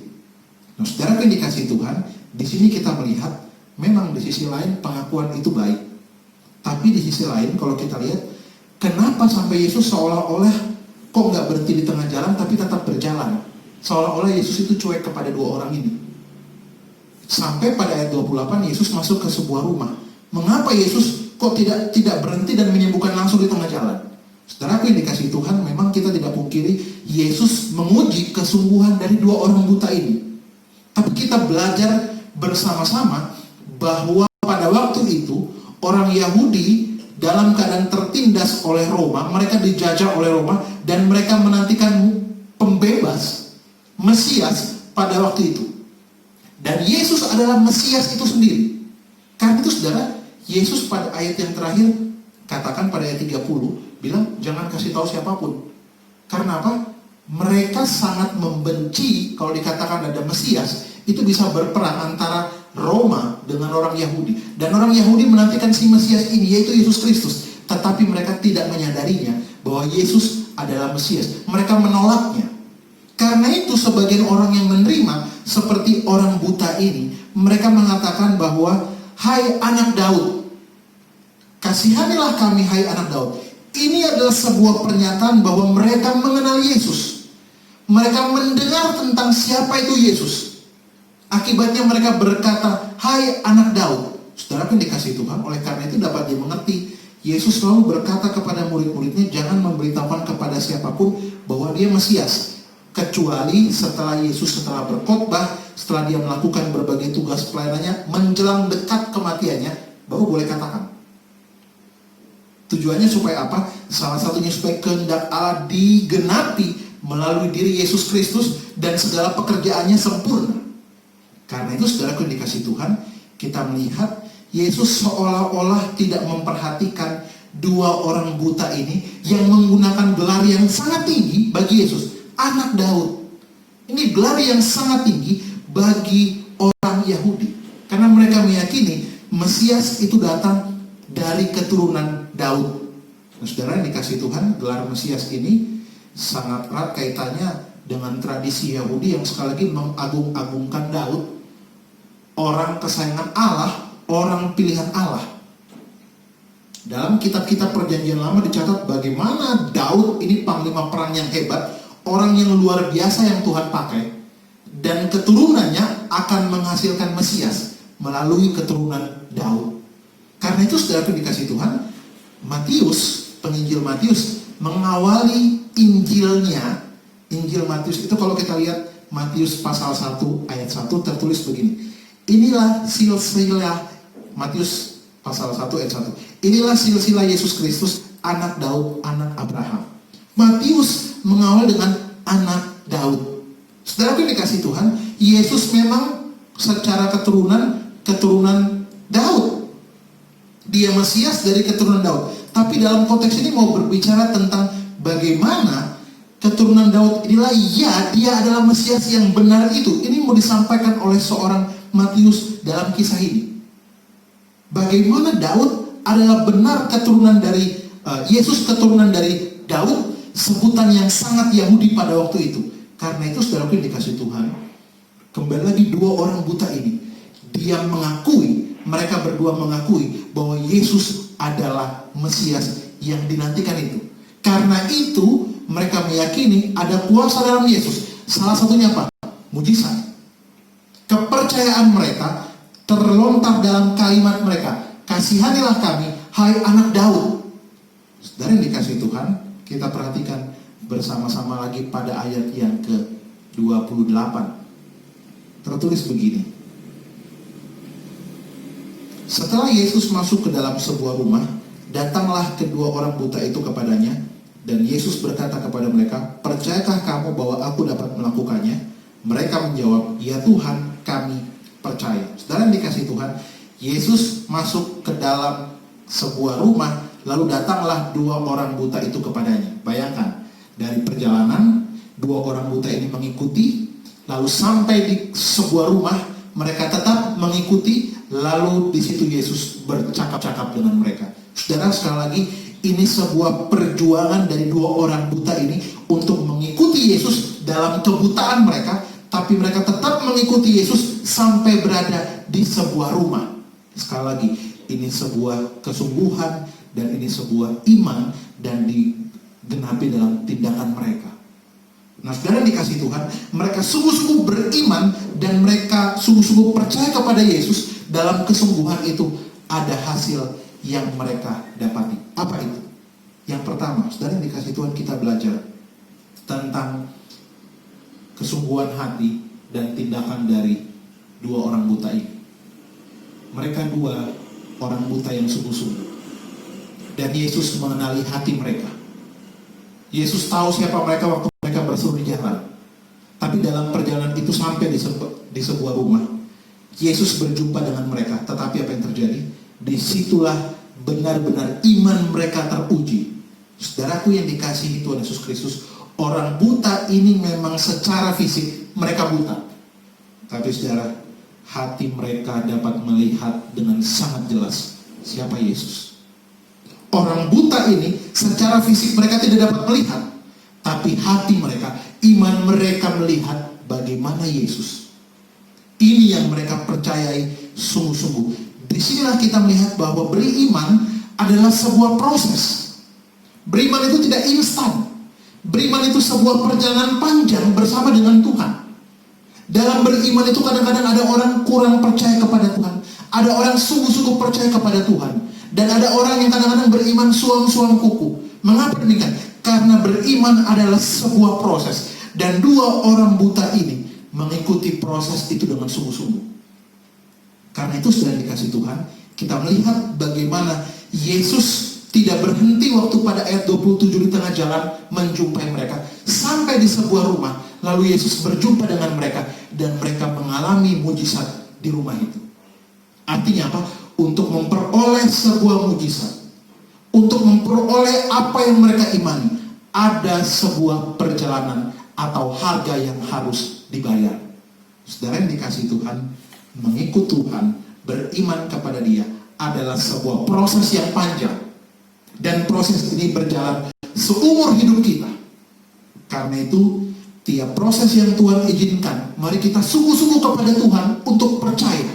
Nah, saudara yang dikasih Tuhan, di sini kita melihat memang di sisi lain pengakuan itu baik. Tapi di sisi lain kalau kita lihat, kenapa sampai Yesus seolah-olah kok nggak berhenti di tengah jalan tapi tetap berjalan? Seolah-olah Yesus itu cuek kepada 2 orang ini. Sampai pada ayat 28 Yesus masuk ke sebuah rumah. Mengapa Yesus kok tidak berhenti dan menyembuhkan langsung di tengah jalan? Saudaraku yang dikasih Tuhan, memang kita tidak pungkiri Yesus menguji kesungguhan dari 2 orang buta ini. Tapi kita belajar bersama-sama bahwa pada waktu itu orang Yahudi dalam keadaan tertindas oleh Roma, mereka dijajah oleh Roma dan mereka menantikan pembebas, Mesias pada waktu itu. Dan Yesus adalah Mesias itu sendiri. Karena itu saudara, Yesus pada ayat yang terakhir katakan pada ayat 30 bilang jangan kasih tahu siapapun. Karena apa? Mereka sangat membenci kalau dikatakan ada Mesias, itu bisa berperang antara Roma dengan orang Yahudi. Dan orang Yahudi menantikan si Mesias ini, yaitu Yesus Kristus. Tetapi mereka tidak menyadarinya bahwa Yesus adalah Mesias. Mereka menolaknya. Karena itu sebagian orang yang menerima seperti orang buta ini, mereka mengatakan bahwa, "Hai anak Daud, kasihanilah kami, hai anak Daud." Ini adalah sebuah pernyataan bahwa mereka mengenal Yesus. Mereka mendengar tentang siapa itu Yesus. Akibatnya mereka berkata, "Hai anak Daud." Saudara yang dikasih Tuhan, oleh karena itu dapat dimengerti, Yesus selalu berkata kepada murid-muridnya, jangan memberitahukan kepada siapapun bahwa dia Mesias. Kecuali setelah Yesus setelah berkhotbah, setelah dia melakukan berbagai tugas pelayanannya, menjelang dekat kematiannya, baru boleh katakan. Tujuannya supaya apa? Salah satunya supaya kehendak Allah digenapi melalui diri Yesus Kristus dan segala pekerjaannya sempurna. Karena itu saudara yang dikasih Tuhan, kita melihat Yesus seolah-olah tidak memperhatikan 2 orang buta ini yang menggunakan gelar yang sangat tinggi bagi Yesus. Anak Daud. Ini gelar yang sangat tinggi bagi orang Yahudi. Karena mereka meyakini Mesias itu datang dari keturunan Daud. Nah, saudara yang dikasih Tuhan, gelar Mesias ini sangat erat kaitannya dengan tradisi Yahudi yang sekali lagi mengagung-agungkan Daud, orang kesayangan Allah, orang pilihan Allah. Dalam kitab-kitab perjanjian lama dicatat bagaimana Daud ini panglima perang yang hebat, orang yang luar biasa yang Tuhan pakai, dan keturunannya akan menghasilkan Mesias melalui keturunan Daud. Karena itu saudara dikasih Tuhan, Matius, penginjil Matius mengawali Injilnya. Injil Matius itu kalau kita lihat Matius pasal 1 ayat 1 tertulis begini. Inilah silsilah, Matius pasal 1 ayat 1. Inilah silsilah Yesus Kristus, anak Daud, anak Abraham. Matius mengawal dengan anak Daud. Saudara yang dikasih Tuhan, Yesus memang secara keturunan Daud. Dia Mesias dari keturunan Daud. Tapi dalam konteks ini mau berbicara tentang bagaimana keturunan Daud inilah, ya, dia adalah Mesias yang benar itu. Ini mau disampaikan oleh seorang Matius dalam kisah ini. Bagaimana Daud adalah benar keturunan dari Yesus, keturunan dari Daud, sebutan yang sangat Yahudi pada waktu itu. Karena itu saudaraku yang dikasih Tuhan, kembali lagi dua orang buta ini, dia mengakui, mereka berdua mengakui bahwa Yesus adalah Mesias yang dinantikan itu. Karena itu mereka meyakini ada kuasa dalam Yesus. Salah satunya apa? Mujizat. Kepercayaan mereka terlontar dalam kalimat mereka, kasihanilah kami, hai anak Daud. Saudara yang dikasih Tuhan, kita perhatikan bersama-sama lagi pada ayat yang ke-28. Tertulis begini. Setelah Yesus masuk ke dalam sebuah rumah, datanglah kedua orang buta itu kepadanya, dan Yesus berkata kepada mereka, percayakah kamu bahwa aku dapat melakukannya? Mereka menjawab, ya Tuhan, kami percaya. Saudara yang dikasih Tuhan, Yesus masuk ke dalam sebuah rumah, lalu datanglah dua orang buta itu kepadanya. Bayangkan, dari perjalanan, dua orang buta ini mengikuti, lalu sampai di sebuah rumah, mereka tetap mengikuti, lalu di situ Yesus bercakap-cakap dengan mereka. Saudara, sekali lagi, ini sebuah perjuangan dari dua orang buta ini untuk mengikuti Yesus dalam kebutaan mereka, tapi mereka tetap mengikuti Yesus sampai berada di sebuah rumah. Sekali lagi, ini sebuah kesungguhan dan ini sebuah iman dan digenapi dalam tindakan mereka. Nah, saudara dikasih Tuhan, mereka sungguh-sungguh beriman dan mereka sungguh-sungguh percaya kepada Yesus. Dalam kesungguhan itu ada hasil yang mereka dapati. Apa itu? Yang pertama, saudara yang dikasih Tuhan, kita belajar tentang kesungguhan hati dan tindakan dari dua orang buta ini. Mereka dua orang buta yang sungguh-sungguh. Dan Yesus mengenali hati mereka. Yesus tahu siapa mereka waktu mereka berseru di jalan. Tapi dalam perjalanan itu sampai di sebuah rumah, Yesus berjumpa dengan mereka. Tetapi apa yang terjadi? Disitulah benar-benar iman mereka teruji. Saudaraku yang dikasihi Tuhan Yesus Kristus, orang buta ini memang secara fisik mereka buta. Tapi saudara, hati mereka dapat melihat dengan sangat jelas siapa Yesus. Orang buta ini secara fisik mereka tidak dapat melihat, tapi hati mereka, iman mereka melihat bagaimana Yesus. Ini yang mereka percayai sungguh-sungguh. Disinilah kita melihat bahwa beriman adalah sebuah proses. Beriman itu tidak instan. Beriman itu sebuah perjalanan panjang bersama dengan Tuhan. Dalam beriman itu kadang-kadang ada orang kurang percaya kepada Tuhan, ada orang sungguh-sungguh percaya kepada Tuhan, dan ada orang yang kadang-kadang beriman suam-suam kuku. Mengapa demikian? Karena beriman adalah sebuah proses, dan dua orang buta ini mengikuti proses itu dengan sungguh-sungguh. Karena itu sudah dikasih Tuhan, kita melihat bagaimana Yesus tidak berhenti waktu pada ayat 27 di tengah jalan menjumpai mereka. Sampai di sebuah rumah, lalu Yesus berjumpa dengan mereka dan mereka mengalami mujizat di rumah itu. Artinya apa? Untuk memperoleh sebuah mujizat, untuk memperoleh apa yang mereka imani, ada sebuah perjalanan atau harga yang harus dibayar. Saudara yang dikasih Tuhan, mengikut Tuhan, beriman kepada Dia, adalah sebuah proses yang panjang. Dan proses ini berjalan seumur hidup kita. Karena itu, tiap proses yang Tuhan izinkan, mari kita sungguh-sungguh kepada Tuhan untuk percaya.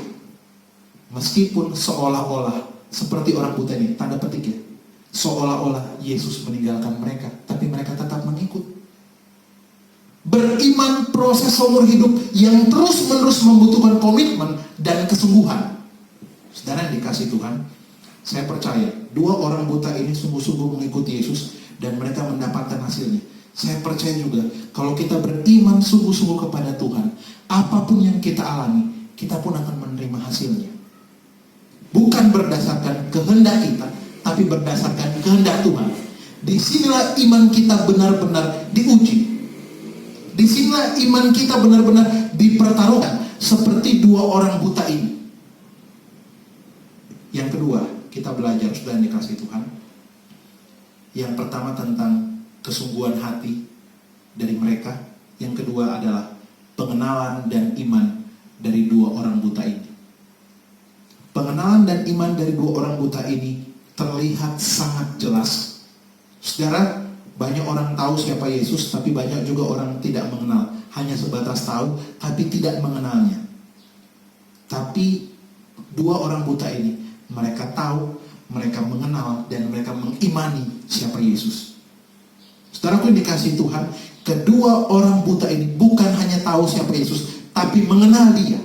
Meskipun seolah-olah seperti orang buta ini, tanda petik ya, seolah-olah Yesus meninggalkan mereka, tapi mereka tetap mengikut. Beriman proses seumur hidup yang terus-menerus membutuhkan komitmen dan kesungguhan. Saudara yang dikasih Tuhan, saya percaya 2 orang buta ini sungguh-sungguh mengikuti Yesus dan mereka mendapatkan hasilnya. Saya percaya juga kalau kita beriman sungguh-sungguh kepada Tuhan, apapun yang kita alami, kita pun akan menerima hasilnya. Bukan berdasarkan kehendak kita, tapi berdasarkan kehendak Tuhan. Disinilah iman kita benar-benar diuji. Disinilah iman kita benar-benar dipertaruhkan seperti 2 orang buta ini. Yang kedua, kita belajar sudah dikasih Tuhan. Yang pertama tentang kesungguhan hati dari mereka. Yang kedua adalah pengenalan dan iman dari 2 orang buta ini. Pengenalan dan iman dari 2 orang buta ini terlihat sangat jelas. Saudara, banyak orang tahu siapa Yesus, tapi banyak juga orang tidak mengenal. Hanya sebatas tahu, tapi tidak mengenalnya. Tapi 2 orang buta ini, mereka tahu, mereka mengenal, dan mereka mengimani siapa Yesus. Saudaraku yang dikasihi Tuhan, kedua orang buta ini bukan hanya tahu siapa Yesus, tapi mengenal Dia.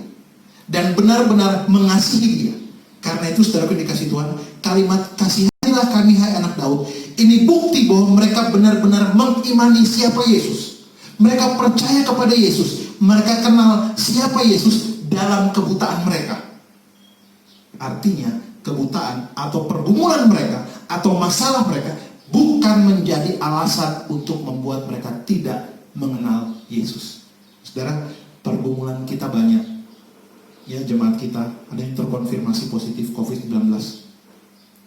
Dan benar-benar mengasihi Dia. Karena itu saudaraku yang dikasihi Tuhan, kalimat "kasihanilah kami hai anak Daud" ini bukti bahwa mereka benar-benar mengimani siapa Yesus. Mereka percaya kepada Yesus. Mereka kenal siapa Yesus dalam kebutaan mereka. Artinya, kebutaan atau pergumulan mereka atau masalah mereka bukan menjadi alasan untuk membuat mereka tidak mengenal Yesus. Saudara, pergumulan kita banyak. Ya, jemaat kita ada yang terkonfirmasi positif COVID-19.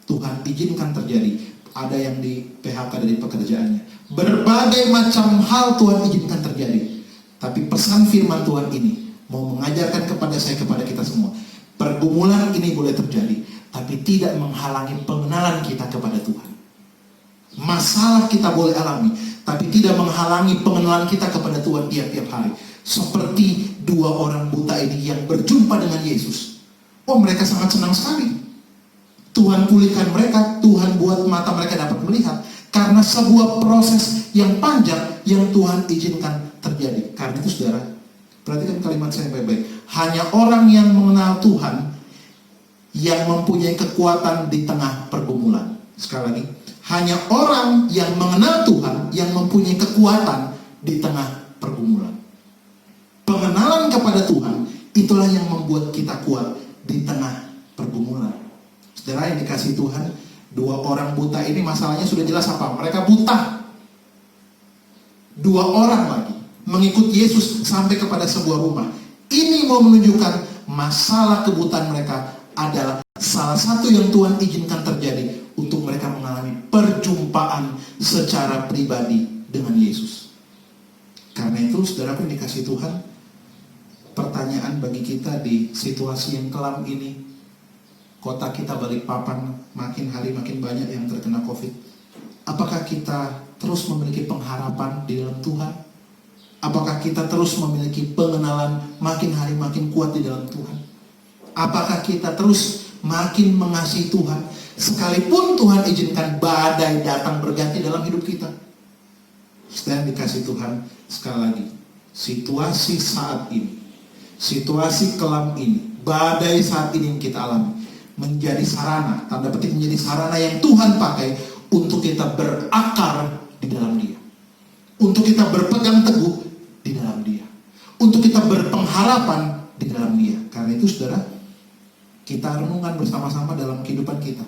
Tuhan izinkan terjadi. Ada yang di PHK dari pekerjaannya. Berbagai macam hal Tuhan izinkan terjadi. Tapi pesan firman Tuhan ini mau mengajarkan kepada saya, kepada kita semua. Pergumulan ini boleh terjadi, tapi tidak menghalangi pengenalan kita kepada Tuhan. Masalah kita boleh alami, tapi tidak menghalangi pengenalan kita kepada Tuhan tiap-tiap hari. Seperti 2 orang buta ini yang berjumpa dengan Yesus. Oh, mereka sangat senang sekali. Tuhan pulihkan mereka, Tuhan buat mata mereka dapat melihat. Karena sebuah proses yang panjang yang Tuhan izinkan terjadi. Karena itu saudara, perhatikan kalimat saya baik-baik. Hanya orang yang mengenal Tuhan yang mempunyai kekuatan di tengah pergumulan. Sekali lagi, hanya orang yang mengenal Tuhan yang mempunyai kekuatan di tengah pergumulan. Pengenalan kepada Tuhan itulah yang membuat kita kuat di tengah pergumulan. Saudara yang dikasihi Tuhan, 2 orang buta ini masalahnya sudah jelas apa? Mereka buta. 2 orang lagi mengikut Yesus sampai kepada sebuah rumah. Ini mau menunjukkan masalah kebutaan mereka adalah salah satu yang Tuhan izinkan terjadi untuk mereka mengalami perjumpaan secara pribadi dengan Yesus. Karena itu, saudaraku yang dikasihi Tuhan, pertanyaan bagi kita di situasi yang kelam ini, kota kita Balikpapan makin hari makin banyak yang terkena COVID. Apakah kita terus memiliki pengharapan di dalam Tuhan? Apakah kita terus memiliki pengenalan makin hari makin kuat di dalam Tuhan? Apakah kita terus makin mengasihi Tuhan sekalipun Tuhan izinkan badai datang berganti dalam hidup kita? Setelah dikasih Tuhan, sekali lagi, situasi saat ini, situasi kelam ini, badai saat ini yang kita alami, menjadi sarana, tanda petik menjadi sarana yang Tuhan pakai untuk kita berakar di dalam Dia, untuk kita berpegang teguh di dalam Dia, untuk kita berpengharapan di dalam Dia. Karena itu saudara, kita renungkan bersama-sama dalam kehidupan kita.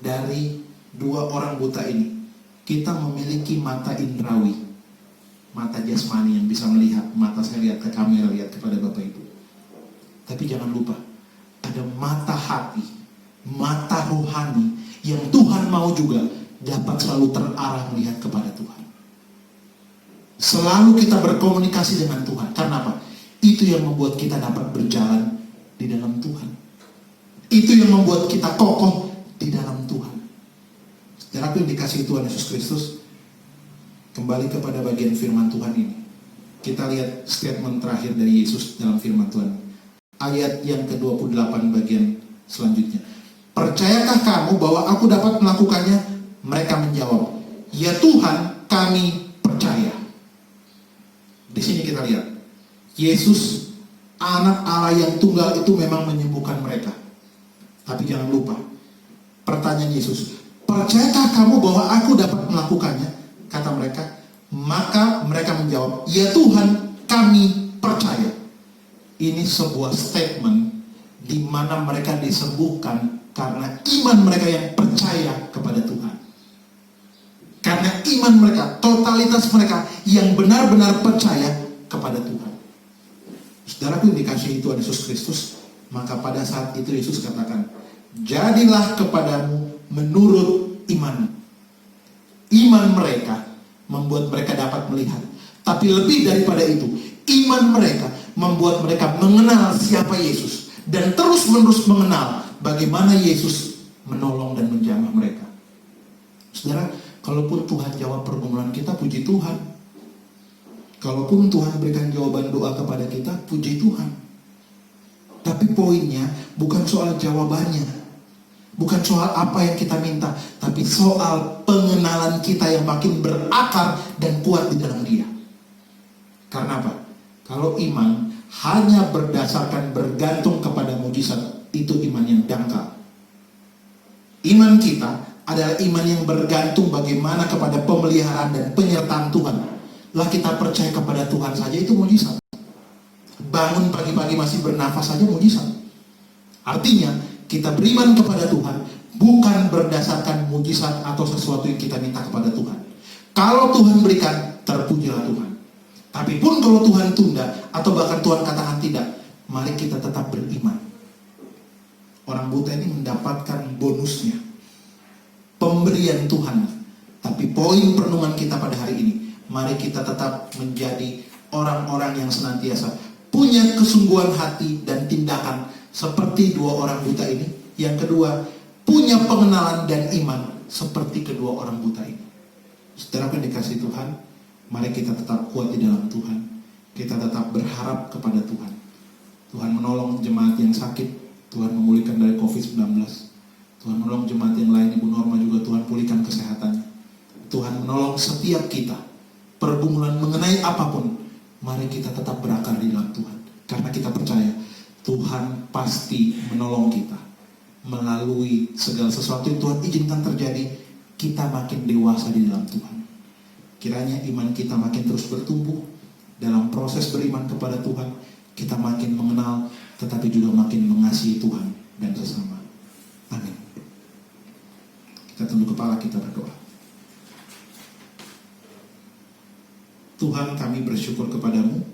Dari 2 orang buta ini, kita memiliki mata indrawi, mata jasmani yang bisa melihat. Mata saya lihat ke kamera, lihat kepada Bapak Ibu. Tapi jangan lupa, ada mata hati, mata rohani yang Tuhan mau juga dapat selalu terarah melihat kepada Tuhan. Selalu kita berkomunikasi dengan Tuhan. Karena apa? Itu yang membuat kita dapat berjalan di dalam Tuhan. Itu yang membuat kita kokoh di dalam Tuhan. Saudaraku yang dikasihi Tuhan Yesus Kristus, kembali kepada bagian firman Tuhan ini. Kita lihat statement terakhir dari Yesus dalam firman Tuhan. Ayat yang ke-28 bagian selanjutnya. Percayakah kamu bahwa aku dapat melakukannya? Mereka menjawab, ya Tuhan, kami percaya. Di sini kita lihat, Yesus, anak Allah yang tunggal itu memang menyembuhkan mereka. Tapi jangan lupa, pertanyaan Yesus, percayakah kamu bahwa aku dapat melakukannya? Kata mereka. Maka mereka menjawab, ya Tuhan, kami percaya. Ini sebuah statement di mana mereka disembuhkan karena iman mereka yang percaya kepada Tuhan. Karena iman mereka, totalitas mereka yang benar-benar percaya kepada Tuhan. Saudaraku yang dikasihi Tuhan Yesus Kristus, maka pada saat itu Yesus katakan, jadilah kepadamu menurut iman. Iman mereka membuat mereka dapat melihat. Tapi lebih daripada itu, iman mereka membuat mereka mengenal siapa Yesus. Dan terus-menerus mengenal bagaimana Yesus menolong dan menjamah mereka. Saudara, kalaupun Tuhan jawab pergumulan kita, puji Tuhan. Kalaupun Tuhan berikan jawaban doa kepada kita, puji Tuhan. Tapi poinnya bukan soal jawabannya. Bukan soal apa yang kita minta, tapi soal pengenalan kita yang makin berakar dan kuat di dalam Dia. Karena apa? Kalau iman hanya berdasarkan bergantung kepada mujizat, itu iman yang dangkal. Iman kita adalah iman yang bergantung bagaimana kepada pemeliharaan dan penyertaan Tuhan. Lah kita percaya kepada Tuhan saja itu mujizat. Bangun pagi-pagi masih bernafas saja mujizat. Artinya kita beriman kepada Tuhan bukan berdasarkan mujizat atau sesuatu yang kita minta kepada Tuhan. Kalau Tuhan berikan, terpujilah Tuhan. Tapi pun kalau Tuhan tunda atau bahkan Tuhan katakan tidak, mari kita tetap beriman. Orang buta ini mendapatkan bonusnya, pemberian Tuhan. Tapi poin perenungan kita pada hari ini, mari kita tetap menjadi orang-orang yang senantiasa punya kesungguhan hati dan tindakan seperti dua orang buta ini. Yang kedua, punya pengenalan dan iman seperti kedua orang buta ini. Saudara yang dikasihi Tuhan, mari kita tetap kuat di dalam Tuhan. Kita tetap berharap kepada Tuhan. Tuhan menolong jemaat yang sakit, Tuhan memulihkan dari COVID-19. Tuhan menolong jemaat yang lain, Ibu Norma juga Tuhan pulihkan kesehatannya. Tuhan menolong setiap kita. Pergumulan mengenai apapun, mari kita tetap berakar di dalam Tuhan. Karena kita percaya Tuhan pasti menolong kita. Melalui segala sesuatu yang Tuhan izinkan terjadi, kita makin dewasa di dalam Tuhan. Kiranya iman kita makin terus bertumbuh. Dalam proses beriman kepada Tuhan, kita makin mengenal, tetapi juga makin mengasihi Tuhan dan sesama. Amin. Kita tunduk kepala, kita berdoa. Tuhan, kami bersyukur kepadamu.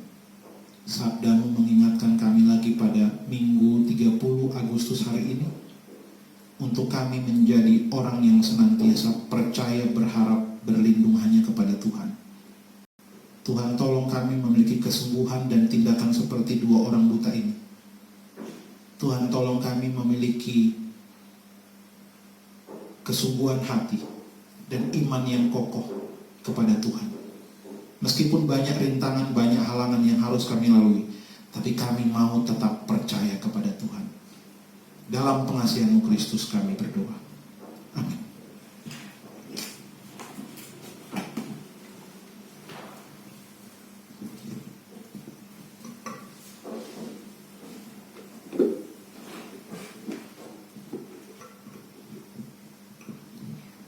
Sabdamu mengingatkan kami lagi pada Minggu 30 Agustus hari ini, untuk kami menjadi orang yang senantiasa percaya, berharap, berlindung hanya kepada Tuhan. Tuhan, tolong kami memiliki kesembuhan dan tindakan seperti dua orang buta ini. Tuhan, tolong kami memiliki kesungguhan hati dan iman yang kokoh kepada Tuhan. Meskipun banyak rintangan, banyak halangan yang harus kami lalui, tapi kami mau tetap percaya kepada Tuhan. Dalam pengasihan-Mu Kristus kami berdoa. Amin.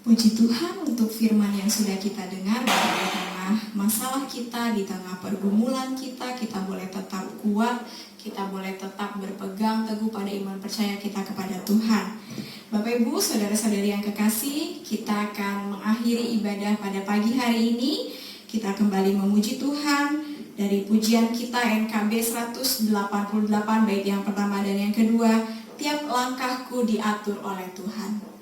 Puji Tuhan untuk firman yang sudah kita dengar. Di tengah masalah kita, di tengah pergumulan kita boleh tetap kuat, kita boleh tetap berpegang teguh pada iman percaya kita kepada Tuhan. Bapak Ibu, saudara-saudari yang kekasih, kita akan mengakhiri ibadah pada pagi hari ini. Kita kembali memuji Tuhan dari pujian kita NKB 188, baik yang pertama dan yang kedua, tiap langkahku diatur oleh Tuhan.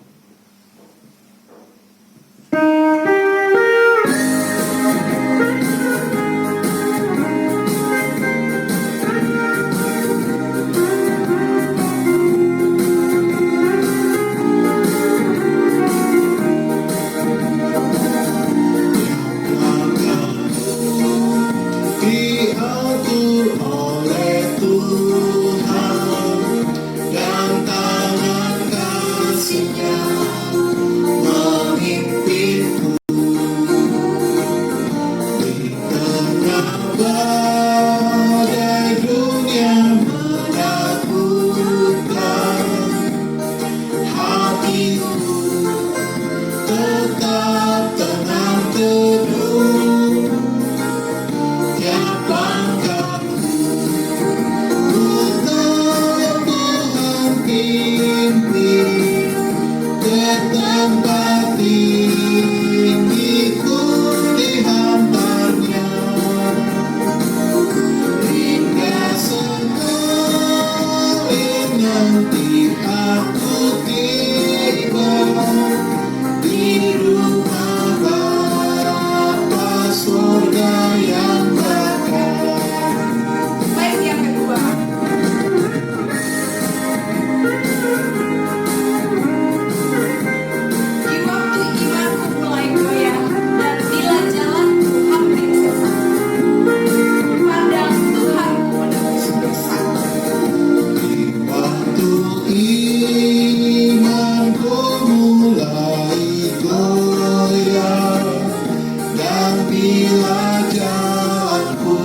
bila jalanku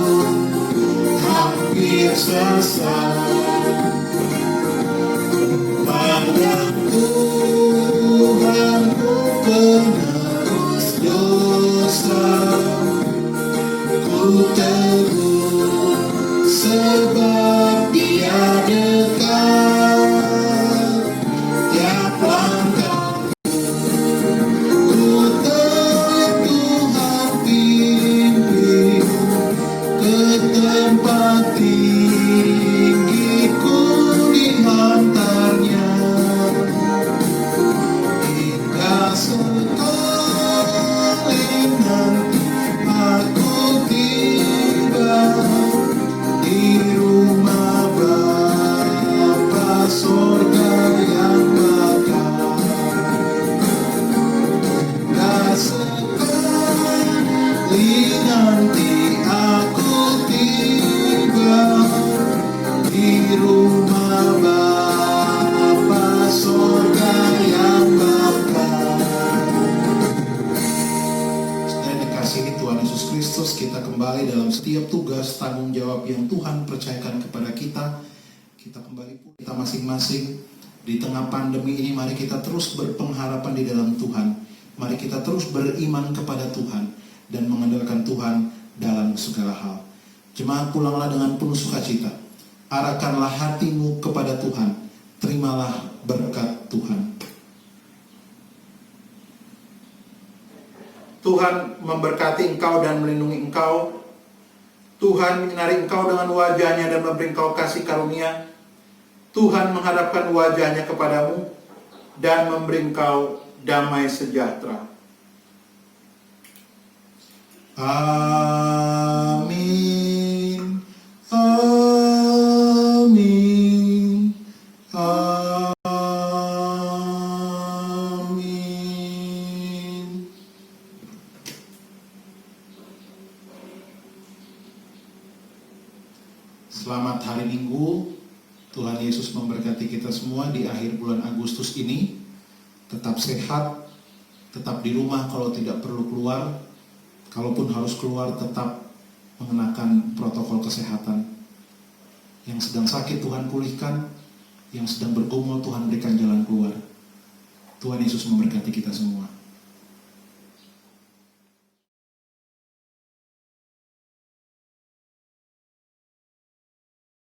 hampir sesat, pandang Tuhanku penerus dosa, ku teguh sebab Dia dekat. Tiap langkah ku Tuhan pimpin ke tempat tinggi, ku dihantarnya hingga sekali nanti aku tiba di rumah Bapa sorga yang bakal. Hingga sekali nanti aku tiba di rumah Bapa sorga yang bakal. Saudara dikasihi Tuhan Yesus Kristus, kita kembali dalam setiap tugas tanggung jawab yang Tuhan percayakan kepada kita. Kita kembali kita masing-masing di tengah pandemi ini. Mari kita terus berpengharapan di dalam Tuhan. Mari kita terus beriman kepada Tuhan dan mengandalkan Tuhan dalam segala hal. Jemaat, pulanglah dengan penuh sukacita. Arahkanlah hatimu kepada Tuhan. Terimalah berkat Tuhan. Tuhan memberkati engkau dan melindungi engkau. Tuhan menyinari engkau dengan wajahnya dan memberi engkau kasih karunia. Tuhan menghadapkan wajahnya kepadamu dan memberi engkau damai sejahtera. Amin. Amin. Amin. Selamat hari Minggu. Tuhan Yesus memberkati kita semua di akhir bulan Agustus ini. Tetap sehat, tetap di rumah kalau tidak perlu keluar. Kalaupun harus keluar, tetap mengenakan protokol kesehatan. Yang sedang sakit Tuhan pulihkan, yang sedang bergumul Tuhan berikan jalan keluar. Tuhan Yesus memberkati kita semua.